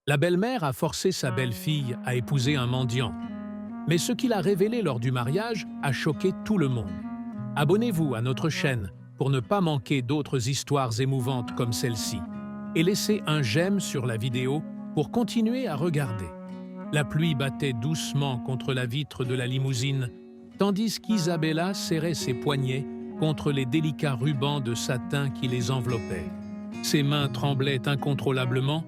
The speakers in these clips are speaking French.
La belle-mère a forcé sa belle-fille à épouser un mendiant. Mais ce qu'il a révélé lors du mariage a choqué tout le monde. Abonnez-vous à notre chaîne pour ne pas manquer d'autres histoires émouvantes comme celle-ci. Et laissez un j'aime sur la vidéo pour continuer à regarder. La pluie battait doucement contre la vitre de la limousine, tandis qu'Isabella serrait ses poignets contre les délicats rubans de satin qui les enveloppaient. Ses mains tremblaient incontrôlablement,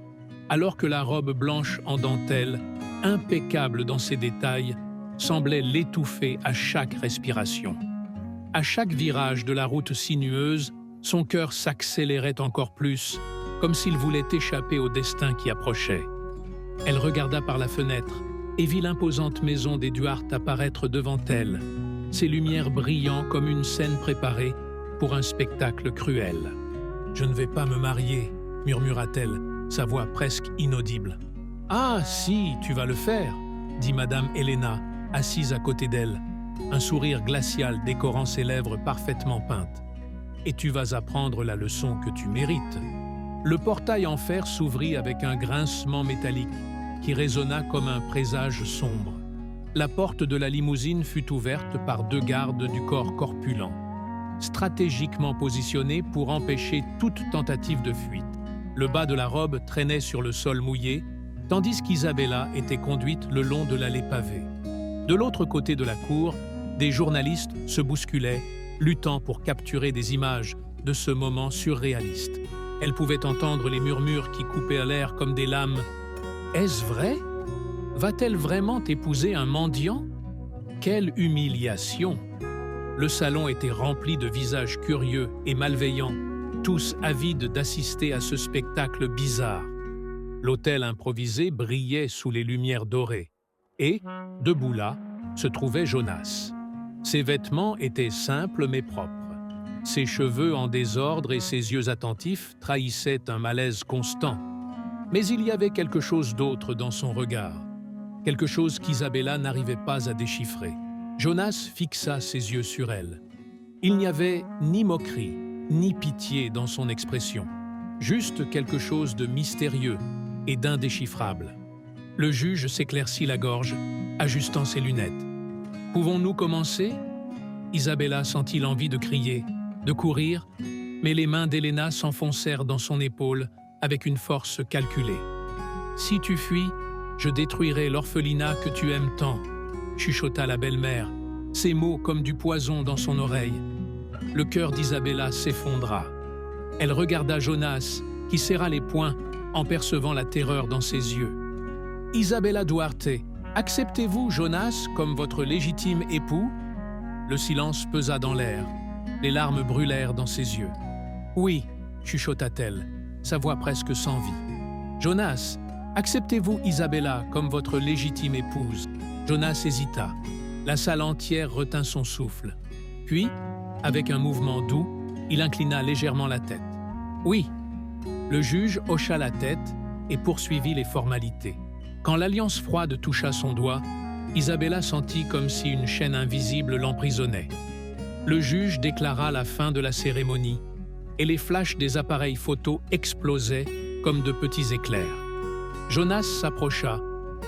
alors que la robe blanche en dentelle, impeccable dans ses détails, semblait l'étouffer à chaque respiration. À chaque virage de la route sinueuse, son cœur s'accélérait encore plus, comme s'il voulait échapper au destin qui approchait. Elle regarda par la fenêtre et vit l'imposante maison des Duarte apparaître devant elle, ses lumières brillant comme une scène préparée pour un spectacle cruel. « Je ne vais pas me marier », murmura-t-elle, sa voix presque inaudible. « Ah, si, tu vas le faire », dit Madame Helena, assise à côté d'elle, un sourire glacial décorant ses lèvres parfaitement peintes. « Et tu vas apprendre la leçon que tu mérites. » Le portail en fer s'ouvrit avec un grincement métallique qui résonna comme un présage sombre. La porte de la limousine fut ouverte par deux gardes du corps corpulent, stratégiquement positionnés pour empêcher toute tentative de fuite. Le bas de la robe traînait sur le sol mouillé, tandis qu'Isabella était conduite le long de l'allée pavée. De l'autre côté de la cour, des journalistes se bousculaient, luttant pour capturer des images de ce moment surréaliste. Elle pouvait entendre les murmures qui coupaient l'air comme des lames. « Est-ce vrai? Va-t-elle vraiment épouser un mendiant? Quelle humiliation !» Le salon était rempli de visages curieux et malveillants, tous avides d'assister à ce spectacle bizarre. L'hôtel improvisé brillait sous les lumières dorées. Et, debout là, se trouvait Jonas. Ses vêtements étaient simples mais propres. Ses cheveux en désordre et ses yeux attentifs trahissaient un malaise constant. Mais il y avait quelque chose d'autre dans son regard, quelque chose qu'Isabella n'arrivait pas à déchiffrer. Jonas fixa ses yeux sur elle. Il n'y avait ni moquerie, ni pitié dans son expression, juste quelque chose de mystérieux et d'indéchiffrable. Le juge s'éclaircit la gorge, ajustant ses lunettes. « Pouvons-nous commencer ?» Isabella sentit l'envie de crier, de courir, mais les mains d'Helena s'enfoncèrent dans son épaule avec une force calculée. « Si tu fuis, je détruirai l'orphelinat que tu aimes tant », chuchota la belle-mère, ces mots comme du poison dans son oreille. Le cœur d'Isabella s'effondra. Elle regarda Jonas, qui serra les poings en percevant la terreur dans ses yeux. « Isabella Duarte, acceptez-vous Jonas comme votre légitime époux ?» Le silence pesa dans l'air. Les larmes brûlèrent dans ses yeux. « Oui », chuchota-t-elle, sa voix presque sans vie. « Jonas, acceptez-vous Isabella comme votre légitime épouse ?» Jonas hésita. La salle entière retint son souffle. Puis, avec un mouvement doux, il inclina légèrement la tête. « Oui !» Le juge hocha la tête et poursuivit les formalités. Quand l'alliance froide toucha son doigt, Isabella sentit comme si une chaîne invisible l'emprisonnait. Le juge déclara la fin de la cérémonie et les flashs des appareils photo explosaient comme de petits éclairs. Jonas s'approcha,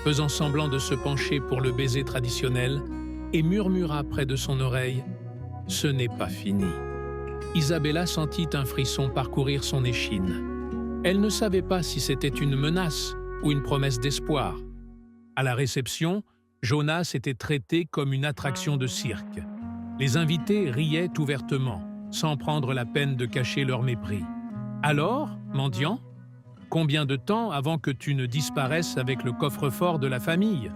faisant semblant de se pencher pour le baiser traditionnel, et murmura près de son oreille « Ce n'est pas fini ». Isabella sentit un frisson parcourir son échine. Elle ne savait pas si c'était une menace ou une promesse d'espoir. À la réception, Jonas était traité comme une attraction de cirque. Les invités riaient ouvertement, sans prendre la peine de cacher leur mépris. « Alors, mendiant, combien de temps avant que tu ne disparaisses avec le coffre-fort de la famille ?»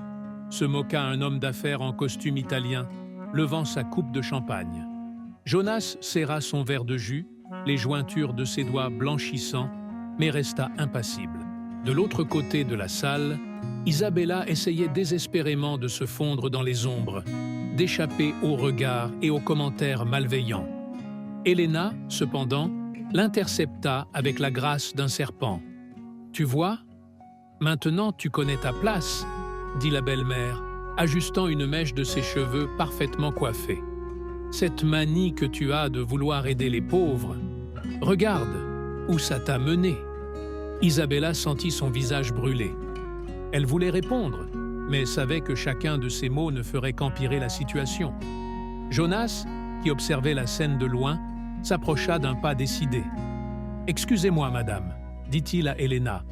se moqua un homme d'affaires en costume italien, levant sa coupe de champagne. Jonas serra son verre de jus, les jointures de ses doigts blanchissants, mais resta impassible. De l'autre côté de la salle, Isabella essayait désespérément de se fondre dans les ombres, d'échapper aux regards et aux commentaires malveillants. Helena, cependant, l'intercepta avec la grâce d'un serpent. « Tu vois, maintenant tu connais ta place », dit la belle-mère, ajustant une mèche de ses cheveux parfaitement coiffés. « Cette manie que tu as de vouloir aider les pauvres, regarde où ça t'a mené. » Isabella sentit son visage brûler. Elle voulait répondre, mais savait que chacun de ses mots ne ferait qu'empirer la situation. Jonas, qui observait la scène de loin, s'approcha d'un pas décidé. « Excusez-moi, madame », dit-il à Helena,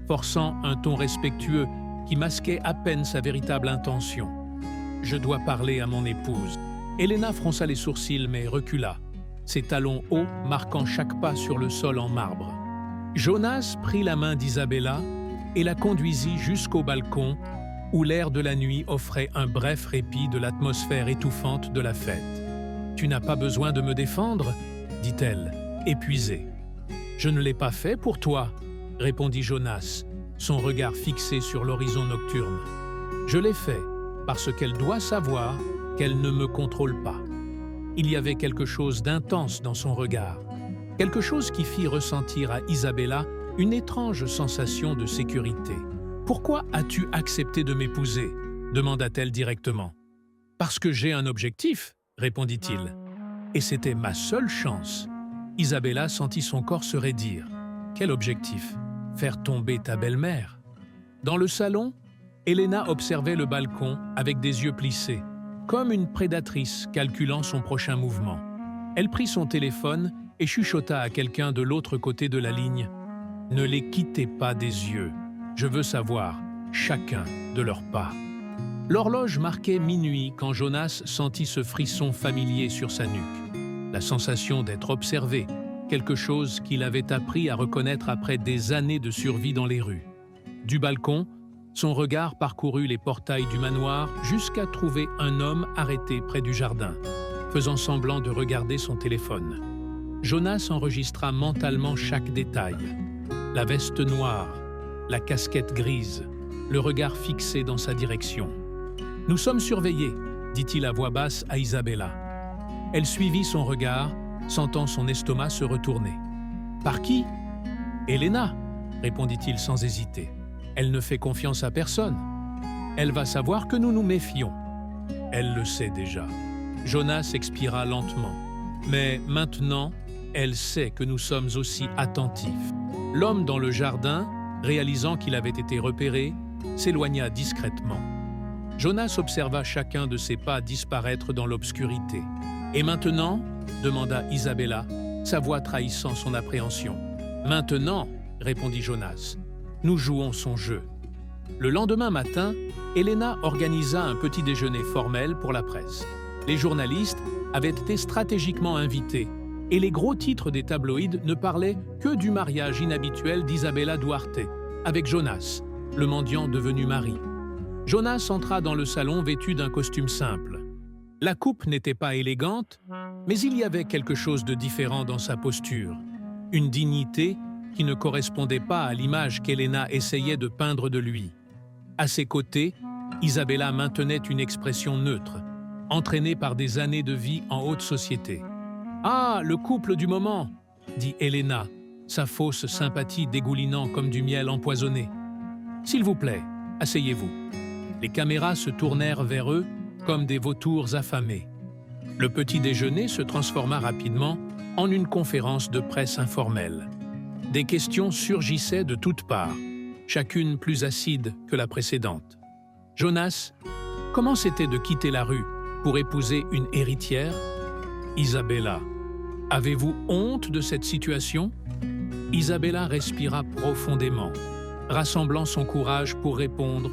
forçant un ton respectueux qui masquait à peine sa véritable intention. « Je dois parler à mon épouse. » Helena fronça les sourcils mais recula, ses talons hauts marquant chaque pas sur le sol en marbre. Jonas prit la main d'Isabella et la conduisit jusqu'au balcon où l'air de la nuit offrait un bref répit de l'atmosphère étouffante de la fête. « Tu n'as pas besoin de me défendre ?» dit-elle, épuisée. « Je ne l'ai pas fait pour toi » répondit Jonas, son regard fixé sur l'horizon nocturne. « Je l'ai fait parce qu'elle doit savoir qu'elle ne me contrôle pas. » Il y avait quelque chose d'intense dans son regard, quelque chose qui fit ressentir à Isabella une étrange sensation de sécurité. « Pourquoi as-tu accepté de m'épouser » demanda-t-elle directement. « Parce que j'ai un objectif » répondit-il. « Et c'était ma seule chance. » Isabella sentit son corps se raidir. « Quel objectif ? Faire tomber ta belle-mère » Dans le salon, Helena observait le balcon avec des yeux plissés, comme une prédatrice calculant son prochain mouvement. Elle prit son téléphone et chuchota à quelqu'un de l'autre côté de la ligne. « Ne les quittez pas des yeux. Je veux savoir chacun de leurs pas. » L'horloge marquait minuit quand Jonas sentit ce frisson familier sur sa nuque. La sensation d'être observé, quelque chose qu'il avait appris à reconnaître après des années de survie dans les rues. Du balcon, son regard parcourut les portails du manoir jusqu'à trouver un homme arrêté près du jardin, faisant semblant de regarder son téléphone. Jonas enregistra mentalement chaque détail. La veste noire, la casquette grise, le regard fixé dans sa direction. « Nous sommes surveillés », dit-il à voix basse à Isabella. Elle suivit son regard, sentant son estomac se retourner. « Par qui ?»« Helena », répondit-il sans hésiter. « Elle ne fait confiance à personne. Elle va savoir que nous nous méfions. » Elle le sait déjà. Jonas expira lentement. Mais maintenant, elle sait que nous sommes aussi attentifs. L'homme dans le jardin, réalisant qu'il avait été repéré, s'éloigna discrètement. Jonas observa chacun de ses pas disparaître dans l'obscurité. « Et maintenant » demanda Isabella, sa voix trahissant son appréhension. « Maintenant » répondit Jonas. « Nous jouons son jeu. » Le lendemain matin, Helena organisa un petit déjeuner formel pour la presse. Les journalistes avaient été stratégiquement invités et les gros titres des tabloïds ne parlaient que du mariage inhabituel d'Isabella Duarte avec Jonas, le mendiant devenu mari. Jonas entra dans le salon vêtu d'un costume simple. La coupe n'était pas élégante, mais il y avait quelque chose de différent dans sa posture, une dignité qui ne correspondait pas à l'image qu'Helena essayait de peindre de lui. À ses côtés, Isabella maintenait une expression neutre, entraînée par des années de vie en haute société. « Ah, le couple du moment !» dit Helena, sa fausse sympathie dégoulinant comme du miel empoisonné. « S'il vous plaît, asseyez-vous. » Les caméras se tournèrent vers eux comme des vautours affamés. Le petit déjeuner se transforma rapidement en une conférence de presse informelle. Des questions surgissaient de toutes parts, chacune plus acide que la précédente. « Jonas, comment c'était de quitter la rue pour épouser une héritière ?» « Isabella, avez-vous honte de cette situation ?» Isabella respira profondément, rassemblant son courage pour répondre,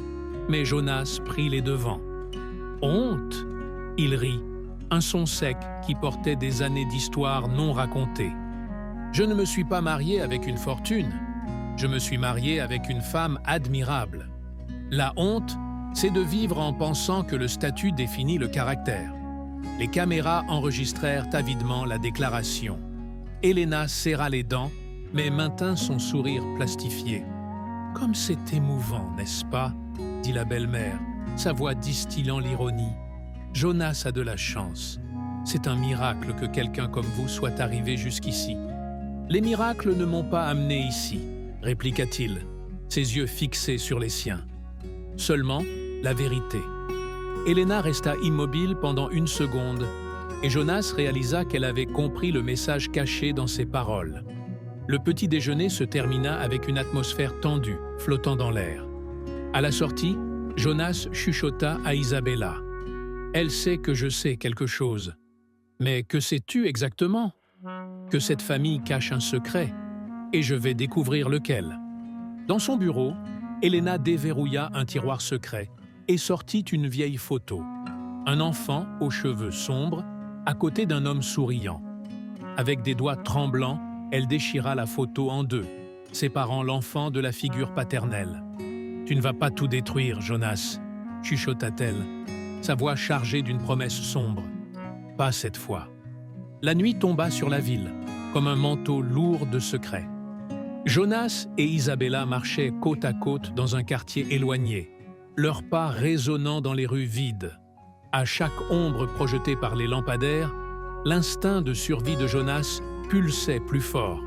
mais Jonas prit les devants. « Honte ?» Il rit, un son sec qui portait des années d'histoire non racontées. « Je ne me suis pas marié avec une fortune. Je me suis marié avec une femme admirable. La honte, c'est de vivre en pensant que le statut définit le caractère. » Les caméras enregistrèrent avidement la déclaration. Helena serra les dents, mais maintint son sourire plastifié. « Comme c'est émouvant, n'est-ce pas ?» dit la belle-mère, sa voix distillant l'ironie. « Jonas a de la chance. C'est un miracle que quelqu'un comme vous soit arrivé jusqu'ici. »« Les miracles ne m'ont pas amené ici, » répliqua-t-il, ses yeux fixés sur les siens. « Seulement la vérité. » Helena resta immobile pendant une seconde et Jonas réalisa qu'elle avait compris le message caché dans ses paroles. Le petit déjeuner se termina avec une atmosphère tendue, flottant dans l'air. À la sortie, Jonas chuchota à Isabella. « Elle sait que je sais quelque chose. Mais que sais-tu exactement ? Que cette famille cache un secret, et je vais découvrir lequel. » Dans son bureau, Elena déverrouilla un tiroir secret et sortit une vieille photo. Un enfant aux cheveux sombres, à côté d'un homme souriant. Avec des doigts tremblants, elle déchira la photo en deux, séparant l'enfant de la figure paternelle. « Tu ne vas pas tout détruire, Jonas, » chuchota-t-elle, sa voix chargée d'une promesse sombre. « Pas cette fois. » La nuit tomba sur la ville, comme un manteau lourd de secrets. Jonas et Isabella marchaient côte à côte dans un quartier éloigné, leurs pas résonnant dans les rues vides. À chaque ombre projetée par les lampadaires, l'instinct de survie de Jonas pulsait plus fort.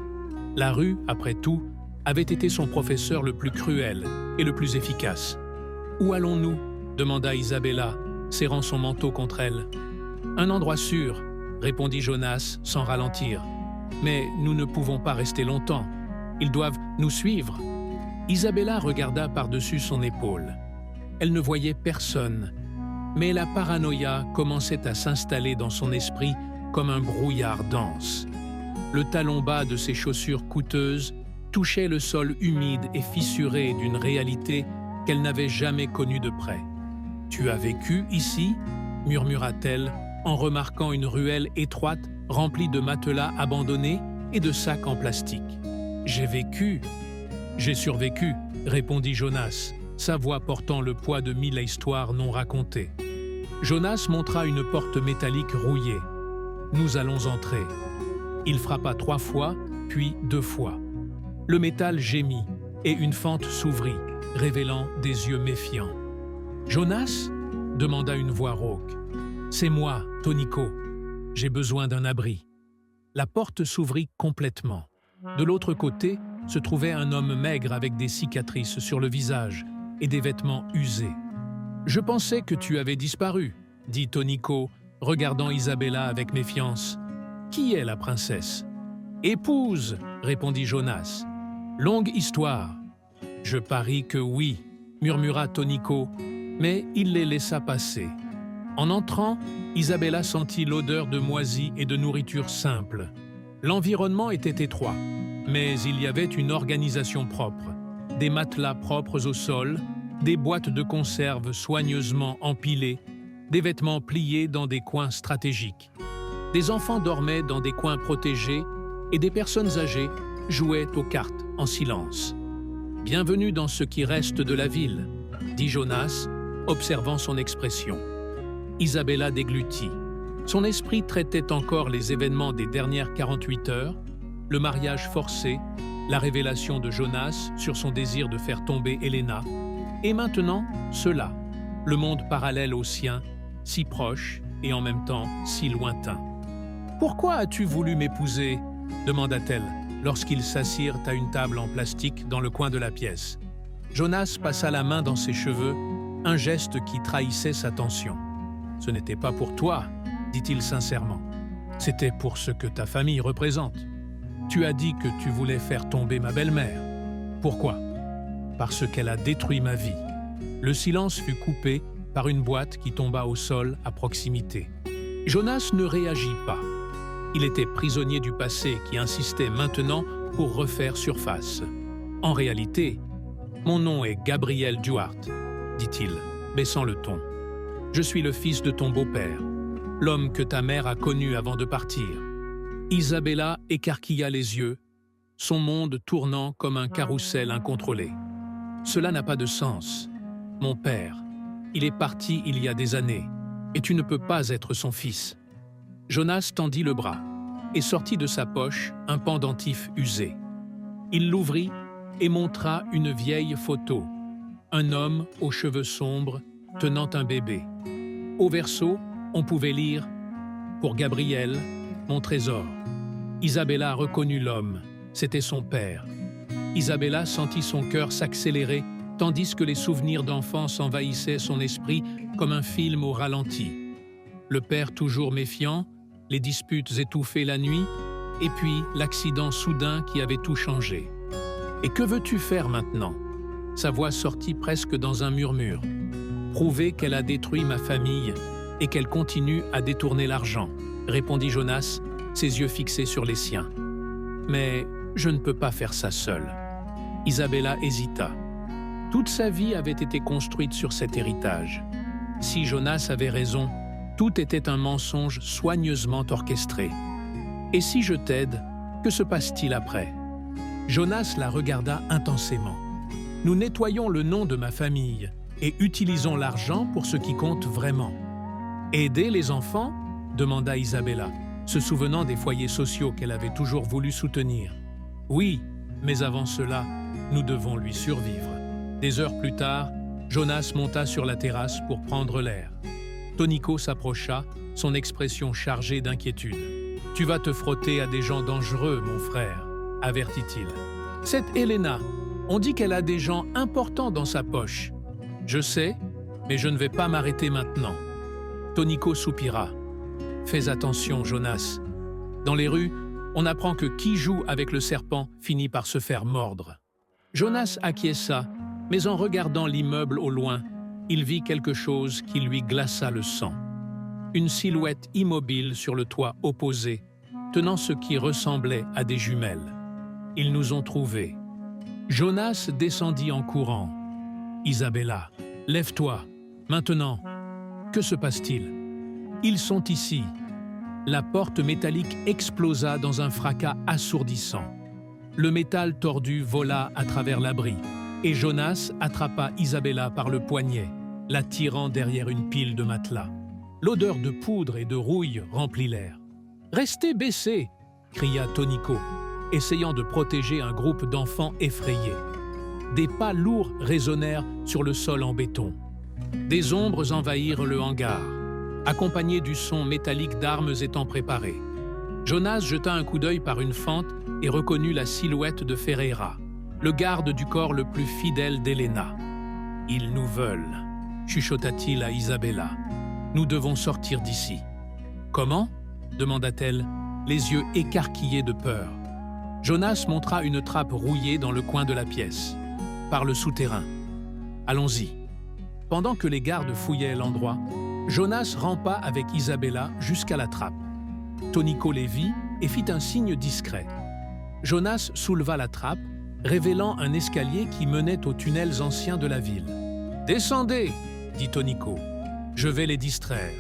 La rue, après tout, avait été son professeur le plus cruel et le plus efficace. « Où allons-nous » demanda Isabella, serrant son manteau contre elle. « Un endroit sûr » répondit Jonas sans ralentir. « Mais nous ne pouvons pas rester longtemps. Ils doivent nous suivre. » Isabella regarda par-dessus son épaule. Elle ne voyait personne, mais la paranoïa commençait à s'installer dans son esprit comme un brouillard dense. Le talon bas de ses chaussures coûteuses touchait le sol humide et fissuré d'une réalité qu'elle n'avait jamais connue de près. « Tu as vécu ici ?» murmura-t-elle en remarquant une ruelle étroite remplie de matelas abandonnés et de sacs en plastique. « J'ai vécu. »« J'ai survécu », répondit Jonas, sa voix portant le poids de 1000 histoires non racontées. Jonas montra une porte métallique rouillée. « Nous allons entrer. » Il frappa 3 fois, puis 2 fois. Le métal gémit et une fente s'ouvrit, révélant des yeux méfiants. « Jonas ?» demanda une voix rauque. « C'est moi, Tonico. J'ai besoin d'un abri. » La porte s'ouvrit complètement. De l'autre côté se trouvait un homme maigre avec des cicatrices sur le visage et des vêtements usés. « Je pensais que tu avais disparu, » dit Tonico, regardant Isabella avec méfiance. « Qui est la princesse ?»« Épouse, » répondit Jonas. « Longue histoire. »« Je parie que oui, » murmura Tonico, mais il les laissa passer. En entrant, Isabella sentit l'odeur de moisie et de nourriture simple. L'environnement était étroit, mais il y avait une organisation propre, des matelas propres au sol, des boîtes de conserve soigneusement empilées, des vêtements pliés dans des coins stratégiques. Des enfants dormaient dans des coins protégés et des personnes âgées jouaient aux cartes en silence. « Bienvenue dans ce qui reste de la ville », dit Jonas, observant son expression. Isabella déglutit. Son esprit traitait encore les événements des dernières 48 heures, le mariage forcé, la révélation de Jonas sur son désir de faire tomber Elena, et maintenant, cela, le monde parallèle au sien, si proche et en même temps si lointain. « Pourquoi as-tu voulu m'épouser ?» demanda-t-elle, lorsqu'ils s'assirent à une table en plastique dans le coin de la pièce. Jonas passa la main dans ses cheveux, un geste qui trahissait sa tension. « Ce n'était pas pour toi, » dit-il sincèrement. « C'était pour ce que ta famille représente. Tu as dit que tu voulais faire tomber ma belle-mère. Pourquoi ? Parce qu'elle a détruit ma vie. » Le silence fut coupé par une boîte qui tomba au sol à proximité. Jonas ne réagit pas. Il était prisonnier du passé qui insistait maintenant pour refaire surface. « En réalité, mon nom est Gabriel Duarte, » dit-il, baissant le ton. « Je suis le fils de ton beau-père, l'homme que ta mère a connu avant de partir. » Isabella écarquilla les yeux, son monde tournant comme un carrousel incontrôlé. « Cela n'a pas de sens. Mon père, il est parti il y a des années, et tu ne peux pas être son fils. » Jonas tendit le bras et sortit de sa poche un pendentif usé. Il l'ouvrit et montra une vieille photo. Un homme aux cheveux sombres tenant un bébé. Au verso, on pouvait lire « Pour Gabriel, mon trésor ». Isabella reconnut l'homme, c'était son père. Isabella sentit son cœur s'accélérer tandis que les souvenirs d'enfance envahissaient son esprit comme un film au ralenti. Le père toujours méfiant, les disputes étouffées la nuit, Et puis, l'accident soudain qui avait tout changé. « Et que veux-tu faire maintenant » Sa voix sortit presque dans un murmure. « Prouver qu'elle a détruit ma famille et qu'elle continue à détourner l'argent, » répondit Jonas, ses yeux fixés sur les siens. « Mais je ne peux pas faire ça seule. » Isabella hésita. Toute sa vie avait été construite sur cet héritage. Si Jonas avait raison, tout était un mensonge soigneusement orchestré. « Et si je t'aide, que se passe-t-il après » Jonas la regarda intensément. « Nous nettoyons le nom de ma famille et utilisons l'argent pour ce qui compte vraiment. »« Aider les enfants ?» demanda Isabella, se souvenant des foyers sociaux qu'elle avait toujours voulu soutenir. « Oui, mais avant cela, nous devons lui survivre. » Des heures plus tard, Jonas monta sur la terrasse pour prendre l'air. Tonico s'approcha, son expression chargée d'inquiétude. « Tu vas te frotter à des gens dangereux, mon frère, » avertit-il. « Cette Elena, on dit qu'elle a des gens importants dans sa poche. Je sais, mais je ne vais pas m'arrêter maintenant. » Tonico soupira. « Fais attention, Jonas. Dans les rues, on apprend que qui joue avec le serpent finit par se faire mordre. » Jonas acquiesça, mais en regardant l'immeuble au loin, il vit quelque chose qui lui glaça le sang. Une silhouette immobile sur le toit opposé, tenant ce qui ressemblait à des jumelles. Ils nous ont trouvés. Jonas descendit en courant. « Isabella, lève-toi, maintenant. Que se passe-t-il » « Ils sont ici. » La porte métallique explosa dans un fracas assourdissant. Le métal tordu vola à travers l'abri, et Jonas attrapa Isabella par le poignet, la tirant derrière une pile de matelas. L'odeur de poudre et de rouille remplit l'air. « Restez baissés !» cria Tonico, essayant de protéger un groupe d'enfants effrayés. Des pas lourds résonnèrent sur le sol en béton. Des ombres envahirent le hangar, accompagnées du son métallique d'armes étant préparées. Jonas jeta un coup d'œil par une fente et reconnut la silhouette de Ferreira, le garde du corps le plus fidèle d'Elena. « Ils nous veulent », chuchota-t-il à Isabella. « Nous devons sortir d'ici. »« Comment » demanda-t-elle, les yeux écarquillés de peur. Jonas montra une trappe rouillée dans le coin de la pièce. « Par le souterrain. Allons-y. » Pendant que les gardes fouillaient l'endroit, Jonas rampa avec Isabella jusqu'à la trappe. Tonico les vit et fit un signe discret. Jonas souleva la trappe, révélant un escalier qui menait aux tunnels anciens de la ville. « Descendez !» dit Tonico. « Je vais les distraire. »«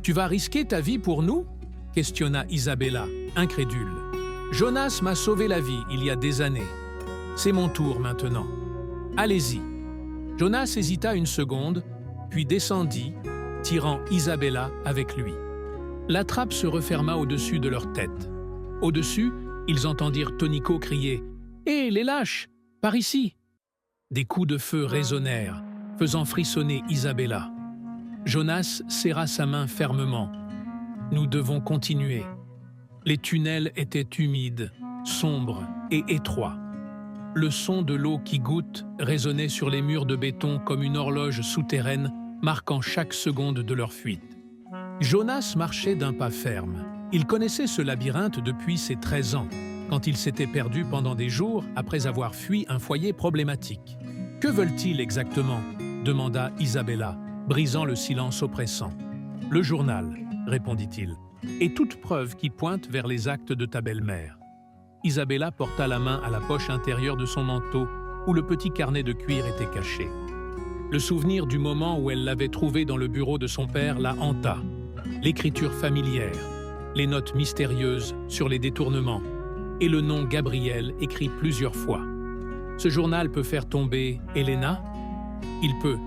Tu vas risquer ta vie pour nous ?» questionna Isabella, incrédule. « Jonas m'a sauvé la vie il y a des années. C'est mon tour maintenant. Allez-y. » Jonas hésita une seconde, puis descendit, tirant Isabella avec lui. La trappe se referma au-dessus de leur tête. Au-dessus, ils entendirent Tonico crier « Hé, les lâches, par ici !» Des coups de feu résonnèrent, faisant frissonner Isabella. Jonas serra sa main fermement. « Nous devons continuer. » Les tunnels étaient humides, sombres et étroits. Le son de l'eau qui goutte résonnait sur les murs de béton comme une horloge souterraine marquant chaque seconde de leur fuite. Jonas marchait d'un pas ferme. Il connaissait ce labyrinthe depuis ses 13 ans, quand il s'était perdu pendant des jours après avoir fui un foyer problématique. « Que veulent-ils exactement » demanda Isabella, brisant le silence oppressant. « Le journal » répondit-il, « et toute preuve qui pointe vers les actes de ta belle-mère. » Isabella porta la main à la poche intérieure de son manteau où le petit carnet de cuir était caché. Le souvenir du moment où elle l'avait trouvé dans le bureau de son père la hanta. L'écriture familière, les notes mystérieuses sur les détournements et le nom Gabriel écrit plusieurs fois. Ce journal peut faire tomber Elena ? Il peut,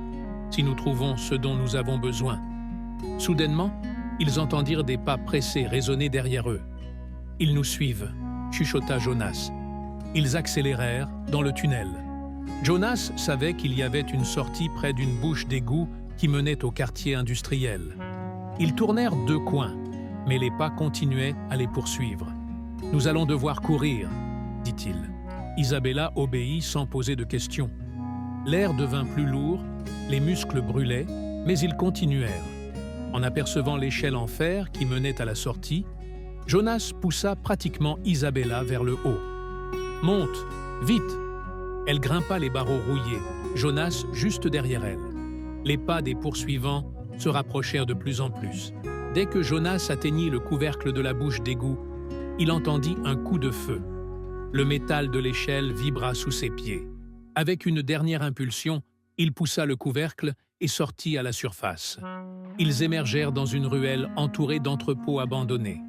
si nous trouvons ce dont nous avons besoin. Soudainement, ils entendirent des pas pressés résonner derrière eux. « Ils nous suivent », chuchota Jonas. Ils accélérèrent dans le tunnel. Jonas savait qu'il y avait une sortie près d'une bouche d'égout qui menait au quartier industriel. Ils tournèrent 2 coins, mais les pas continuaient à les poursuivre. « Nous allons devoir courir », dit-il. Isabella obéit sans poser de questions. L'air devint plus lourd, les muscles brûlaient, mais ils continuèrent. En apercevant l'échelle en fer qui menait à la sortie, Jonas poussa pratiquement Isabella vers le haut. « Monte, vite !» Elle grimpa les barreaux rouillés, Jonas juste derrière elle. Les pas des poursuivants se rapprochèrent de plus en plus. Dès que Jonas atteignit le couvercle de la bouche d'égout, il entendit un coup de feu. Le métal de l'échelle vibra sous ses pieds. Avec une dernière impulsion, il poussa le couvercle et sortit à la surface. Ils émergèrent dans une ruelle entourée d'entrepôts abandonnés.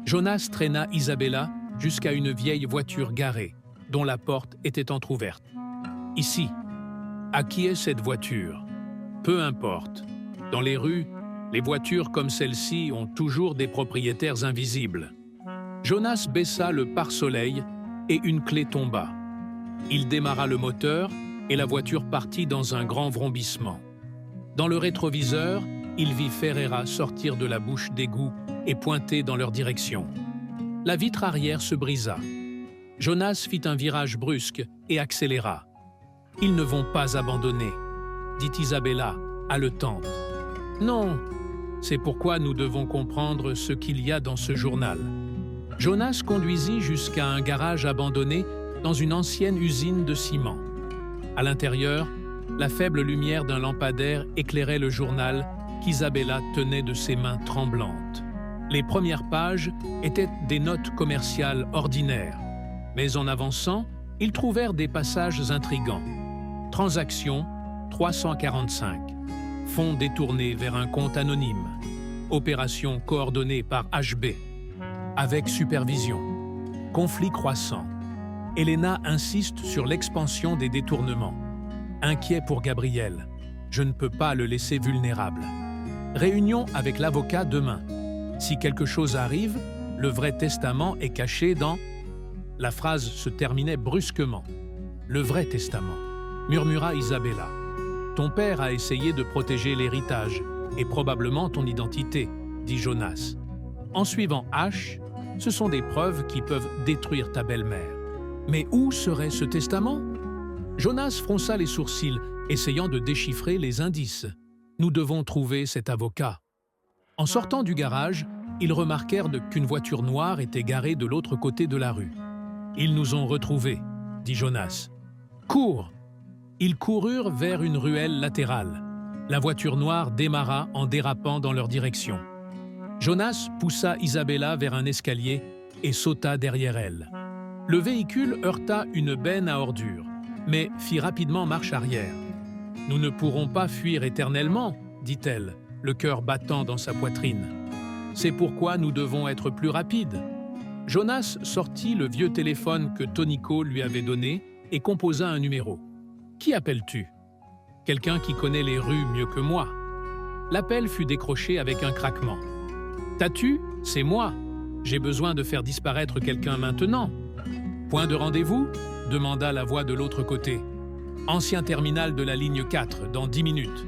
Jonas traîna Isabella jusqu'à une vieille voiture garée, dont la porte était entr'ouverte. « Ici. À qui est cette voiture? Peu importe. Dans les rues, les voitures comme celle-ci ont toujours des propriétaires invisibles. » Jonas baissa le pare-soleil et une clé tomba. Il démarra le moteur et la voiture partit dans un grand vrombissement. Dans le rétroviseur, il vit Ferreira sortir de la bouche d'égout et pointer dans leur direction. La vitre arrière se brisa. Jonas fit un virage brusque et accéléra. « Ils ne vont pas abandonner », dit Isabella, haletante. « Non, c'est pourquoi nous devons comprendre ce qu'il y a dans ce journal. » Jonas conduisit jusqu'à un garage abandonné dans une ancienne usine de ciment. À l'intérieur, la faible lumière d'un lampadaire éclairait le journal qu'Isabella tenait de ses mains tremblantes. Les premières pages étaient des notes commerciales ordinaires, mais en avançant, ils trouvèrent des passages intrigants. Transaction 345. Fonds détournés vers un compte anonyme. Opération coordonnée par HB. Avec supervision. Conflit croissant. Elena insiste sur l'expansion des détournements. Inquiet pour Gabriel. Je ne peux pas le laisser vulnérable. Réunion avec l'avocat demain. Si quelque chose arrive, le vrai testament est caché dans... La phrase se terminait brusquement. Le vrai testament, murmura Isabella. Ton père a essayé de protéger l'héritage et probablement ton identité, dit Jonas. En suivant H, ce sont des preuves qui peuvent détruire ta belle-mère. Mais où serait ce testament? Jonas fronça les sourcils, essayant de déchiffrer les indices. Nous devons trouver cet avocat. En sortant du garage, ils remarquèrent qu'une voiture noire était garée de l'autre côté de la rue. « Ils nous ont retrouvés », dit Jonas. « Cours !» Ils coururent vers une ruelle latérale. La voiture noire démarra en dérapant dans leur direction. Jonas poussa Isabella vers un escalier et sauta derrière elle. Le véhicule heurta une benne à ordures, mais fit rapidement marche arrière. « Nous ne pourrons pas fuir éternellement, » dit-elle, le cœur battant dans sa poitrine. « C'est pourquoi nous devons être plus rapides. » Jonas sortit le vieux téléphone que Tonico lui avait donné et composa un numéro. « Qui appelles-tu » ? « Quelqu'un qui connaît les rues mieux que moi. » L'appel fut décroché avec un craquement. « T'as-tu ? C'est moi. J'ai besoin de faire disparaître quelqu'un maintenant. »« Point de rendez-vous » demanda la voix de l'autre côté. « Ancien terminal de la ligne 4, dans 10 minutes. »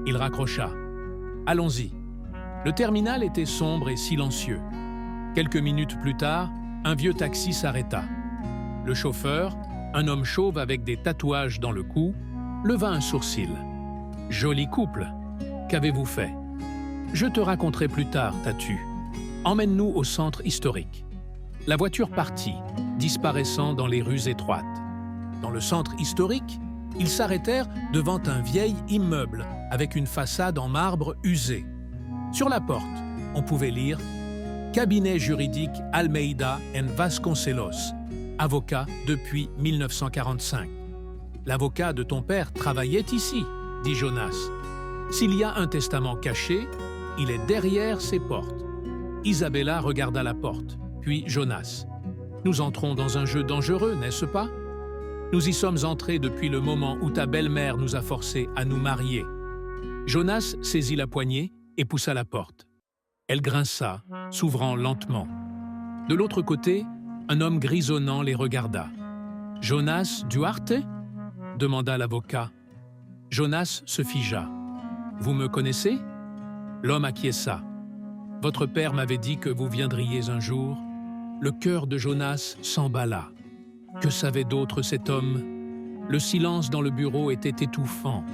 Il raccrocha. « Allons-y. » Le terminal était sombre et silencieux. Quelques minutes plus tard, un vieux taxi s'arrêta. Le chauffeur, un homme chauve avec des tatouages dans le cou, leva un sourcil. « Joli couple. Qu'avez-vous fait ?»« Je te raconterai plus tard, t'as-tu. Emmène-nous au centre historique. » La voiture partit, disparaissant dans les rues étroites. Dans le centre historique, ils s'arrêtèrent devant un vieil immeuble avec une façade en marbre usé. Sur la porte, on pouvait lire « Cabinet juridique Almeida and Vasconcelos, avocat depuis 1945. » « L'avocat de ton père travaillait ici, » dit Jonas. « S'il y a un testament caché, il est derrière ces portes. » Isabella regarda la porte, puis Jonas. « Nous entrons dans un jeu dangereux, n'est-ce pas? Nous y sommes entrés depuis le moment où ta belle-mère nous a forcés à nous marier. » Jonas saisit la poignée et poussa la porte. Elle grinça, s'ouvrant lentement. De l'autre côté, un homme grisonnant les regarda. « Jonas Duarte ?» demanda l'avocat. Jonas se figea. « Vous me connaissez ?» L'homme acquiesça. « Votre père m'avait dit que vous viendriez un jour. » Le cœur de Jonas s'emballa. Que savait d'autre cet homme? Le silence dans le bureau était étouffant.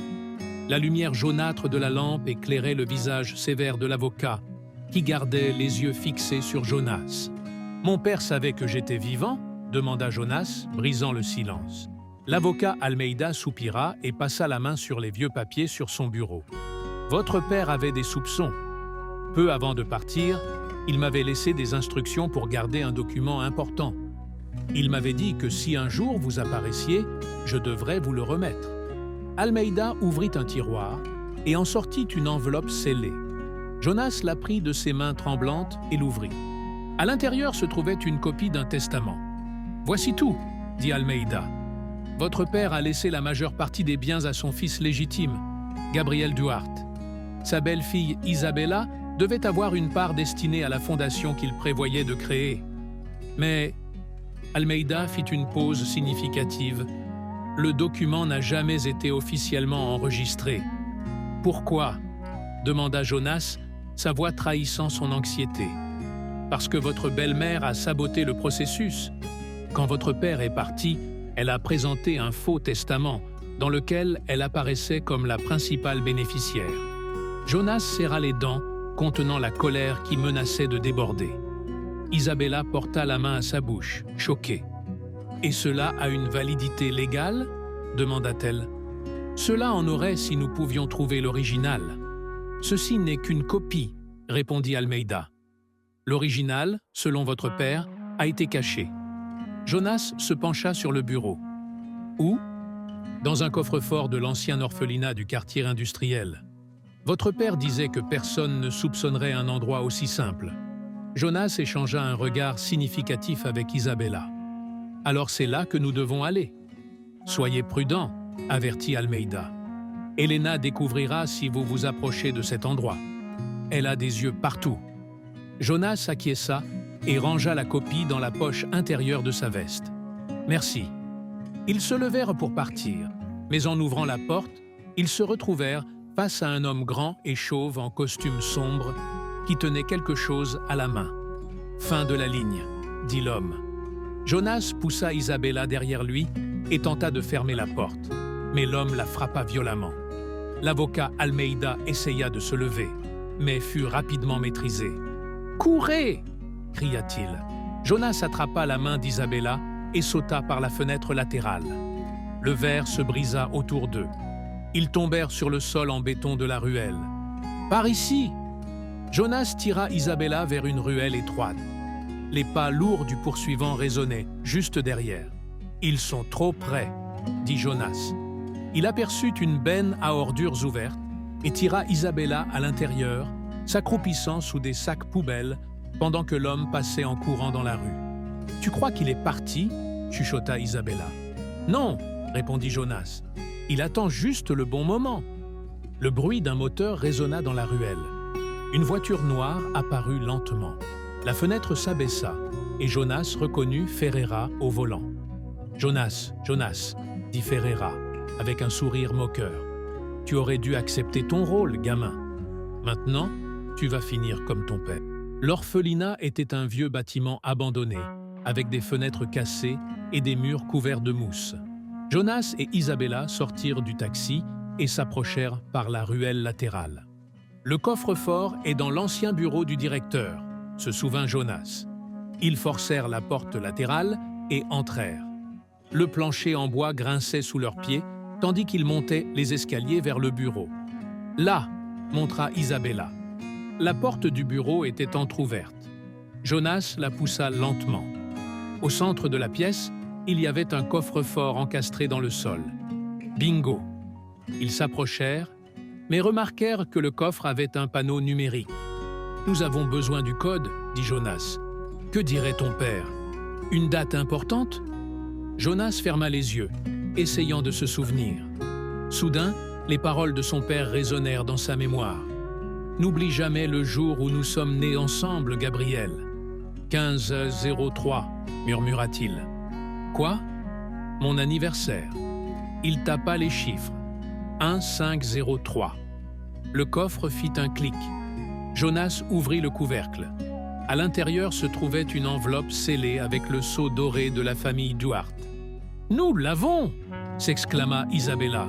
La lumière jaunâtre de la lampe éclairait le visage sévère de l'avocat, qui gardait les yeux fixés sur Jonas. « Mon père savait que j'étais vivant ?» demanda Jonas, brisant le silence. L'avocat Almeida soupira et passa la main sur les vieux papiers sur son bureau. « Votre père avait des soupçons. Peu avant de partir, il m'avait laissé des instructions pour garder un document important. Il m'avait dit que si un jour vous apparaissiez, je devrais vous le remettre. » Almeida ouvrit un tiroir et en sortit une enveloppe scellée. Jonas la prit de ses mains tremblantes et l'ouvrit. À l'intérieur se trouvait une copie d'un testament. « Voici tout, » dit Almeida. « Votre père a laissé la majeure partie des biens à son fils légitime, Gabriel Duarte. Sa belle-fille Isabella devait avoir une part destinée à la fondation qu'il prévoyait de créer. Mais Almeida fit une pause significative. Le document n'a jamais été officiellement enregistré. « Pourquoi ?» demanda Jonas, sa voix trahissant son anxiété. « Parce que votre belle-mère a saboté le processus. Quand votre père est parti, elle a présenté un faux testament dans lequel elle apparaissait comme la principale bénéficiaire. » Jonas serra les dents, contenant la colère qui menaçait de déborder. Isabella porta la main à sa bouche, choquée. « Et cela a une validité légale ?» demanda-t-elle. « Cela en aurait si nous pouvions trouver l'original. »« Ceci n'est qu'une copie, » répondit Almeida. « L'original, selon votre père, a été caché. » Jonas se pencha sur le bureau. « Où ?»« Dans un coffre-fort de l'ancien orphelinat du quartier industriel. Votre père disait que personne ne soupçonnerait un endroit aussi simple. » Jonas échangea un regard significatif avec Isabella. « Alors c'est là que nous devons aller. »« Soyez prudent, » avertit Almeida. « Elena découvrira si vous vous approchez de cet endroit. Elle a des yeux partout. » Jonas acquiesça et rangea la copie dans la poche intérieure de sa veste. « Merci. » Ils se levèrent pour partir, mais en ouvrant la porte, ils se retrouvèrent face à un homme grand et chauve en costume sombre qui tenait quelque chose à la main. « Fin de la ligne, » dit l'homme. Jonas poussa Isabella derrière lui et tenta de fermer la porte, mais l'homme la frappa violemment. L'avocat Almeida essaya de se lever, mais fut rapidement maîtrisé. « Courez !» cria-t-il. Jonas attrapa la main d'Isabella et sauta par la fenêtre latérale. Le verre se brisa autour d'eux. Ils tombèrent sur le sol en béton de la ruelle. « Par ici !» Jonas tira Isabella vers une ruelle étroite. Les pas lourds du poursuivant résonnaient juste derrière. « Ils sont trop près !» dit Jonas. Il aperçut une benne à ordures ouverte et tira Isabella à l'intérieur, s'accroupissant sous des sacs poubelles pendant que l'homme passait en courant dans la rue. « Tu crois qu'il est parti ?» chuchota Isabella. « Non !» répondit Jonas. « Il attend juste le bon moment. » Le bruit d'un moteur résonna dans la ruelle. Une voiture noire apparut lentement. La fenêtre s'abaissa et Jonas reconnut Ferreira au volant. « Jonas, Jonas, » dit Ferreira, avec un sourire moqueur. « Tu aurais dû accepter ton rôle, gamin. Maintenant, tu vas finir comme ton père. » L'orphelinat était un vieux bâtiment abandonné, avec des fenêtres cassées et des murs couverts de mousse. Jonas et Isabella sortirent du taxi et s'approchèrent par la ruelle latérale. « Le coffre-fort est dans l'ancien bureau du directeur », se souvint Jonas. Ils forcèrent la porte latérale et entrèrent. Le plancher en bois grinçait sous leurs pieds, tandis qu'ils montaient les escaliers vers le bureau. « Là !» montra Isabella. La porte du bureau était entr'ouverte. Jonas la poussa lentement. Au centre de la pièce, il y avait un coffre-fort encastré dans le sol. Bingo! Ils s'approchèrent, mais remarquèrent que le coffre avait un panneau numérique. « Nous avons besoin du code, » dit Jonas. « Que dirait ton père? Une date importante ?» Jonas ferma les yeux, essayant de se souvenir. Soudain, les paroles de son père résonnèrent dans sa mémoire. « N'oublie jamais le jour où nous sommes nés ensemble, Gabriel. »« 15h03, murmura-t-il. « Quoi ? Mon anniversaire. » Il tapa les chiffres. 1503. Le coffre fit un clic. Jonas ouvrit le couvercle. À l'intérieur se trouvait une enveloppe scellée avec le sceau doré de la famille Duarte. « Nous l'avons !» s'exclama Isabella.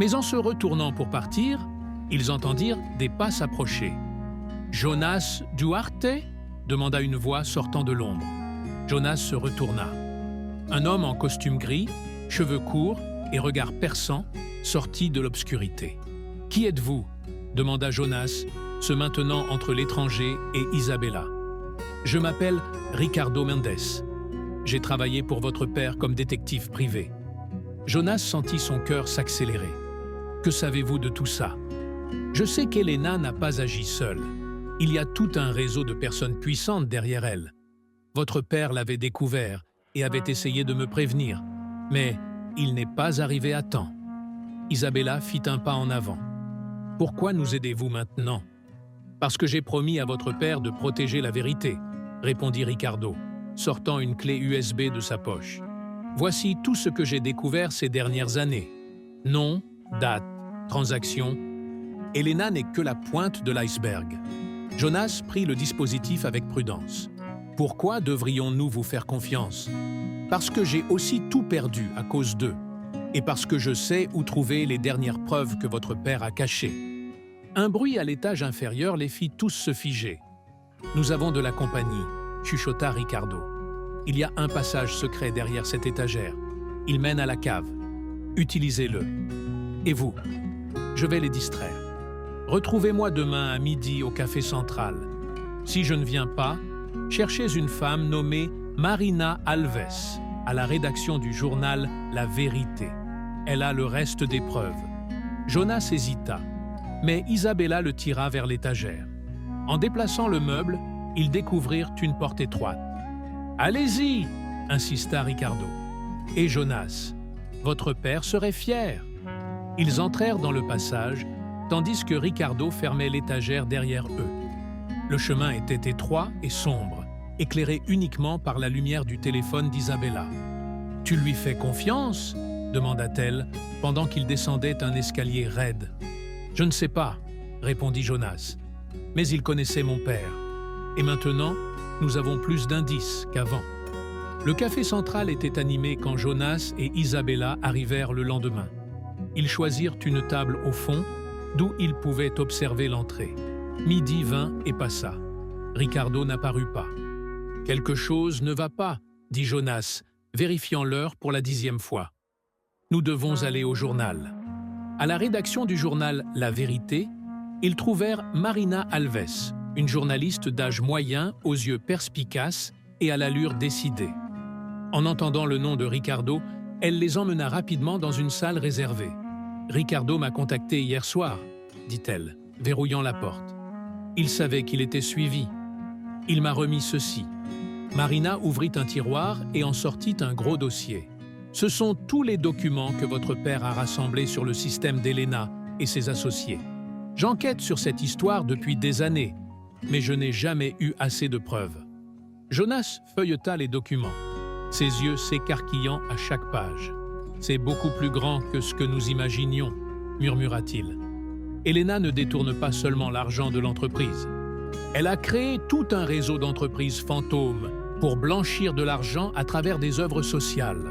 Mais en se retournant pour partir, ils entendirent des pas s'approcher. Jonas Duarte demanda une voix sortant de l'ombre. Jonas se retourna. Un homme en costume gris, cheveux courts et regard perçant sortit de l'obscurité. « Qui êtes-vous » demanda Jonas, se maintenant entre l'étranger et Isabella. « Je m'appelle Ricardo Mendes. J'ai travaillé pour votre père comme détective privé. » Jonas sentit son cœur s'accélérer. « Que savez-vous de tout ça ?»« Je sais qu'Elena n'a pas agi seule. Il y a tout un réseau de personnes puissantes derrière elle. Votre père l'avait découvert et avait essayé de me prévenir, mais il n'est pas arrivé à temps. » Isabella fit un pas en avant. « Pourquoi nous aidez-vous maintenant ?»« Parce que j'ai promis à votre père de protéger la vérité, » répondit Ricardo, sortant une clé USB de sa poche. « Voici tout ce que j'ai découvert ces dernières années. Nom, date, transaction. Elena n'est que la pointe de l'iceberg. » Jonas prit le dispositif avec prudence. « Pourquoi devrions-nous vous faire confiance ? Parce que j'ai aussi tout perdu à cause d'eux. Et parce que je sais où trouver les dernières preuves que votre père a cachées. » Un bruit à l'étage inférieur les fit tous se figer. « Nous avons de la compagnie », chuchota Ricardo. « Il y a un passage secret derrière cette étagère. Il mène à la cave. Utilisez-le. Et vous, je vais les distraire. Retrouvez-moi demain à midi au Café Central. Si je ne viens pas, cherchez une femme nommée Marina Alves à la rédaction du journal La Vérité. Elle a le reste des preuves. » Jonas hésita, mais Isabella le tira vers l'étagère. En déplaçant le meuble, ils découvrirent une porte étroite. « Allez-y !» insista Ricardo. « Et Jonas, votre père serait fier. » Ils entrèrent dans le passage, tandis que Ricardo fermait l'étagère derrière eux. Le chemin était étroit et sombre, éclairé uniquement par la lumière du téléphone d'Isabella. « Tu lui fais confiance ?» demanda-t-elle, pendant qu'ils descendaient un escalier raide. « Je ne sais pas, » répondit Jonas. « Mais il connaissait mon père. Et maintenant, nous avons plus d'indices qu'avant. » Le café central était animé quand Jonas et Isabella arrivèrent le lendemain. Ils choisirent une table au fond, d'où ils pouvaient observer l'entrée. Midi vint et passa. Ricardo n'apparut pas. « Quelque chose ne va pas, » dit Jonas, vérifiant l'heure pour la 10e fois. « Nous devons aller au journal. » À la rédaction du journal La Vérité, ils trouvèrent Marina Alves, une journaliste d'âge moyen aux yeux perspicaces et à l'allure décidée. En entendant le nom de Ricardo, elle les emmena rapidement dans une salle réservée. « Ricardo m'a contacté hier soir, » dit-elle, verrouillant la porte. « Il savait qu'il était suivi. Il m'a remis ceci. » Marina ouvrit un tiroir et en sortit un gros dossier. « Ce sont tous les documents que votre père a rassemblés sur le système d'Elena et ses associés. J'enquête sur cette histoire depuis des années, mais je n'ai jamais eu assez de preuves. » Jonas feuilleta les documents, ses yeux s'écarquillant à chaque page. « C'est beaucoup plus grand que ce que nous imaginions, » murmura-t-il. « Elena ne détourne pas seulement l'argent de l'entreprise. Elle a créé tout un réseau d'entreprises fantômes pour blanchir de l'argent à travers des œuvres sociales.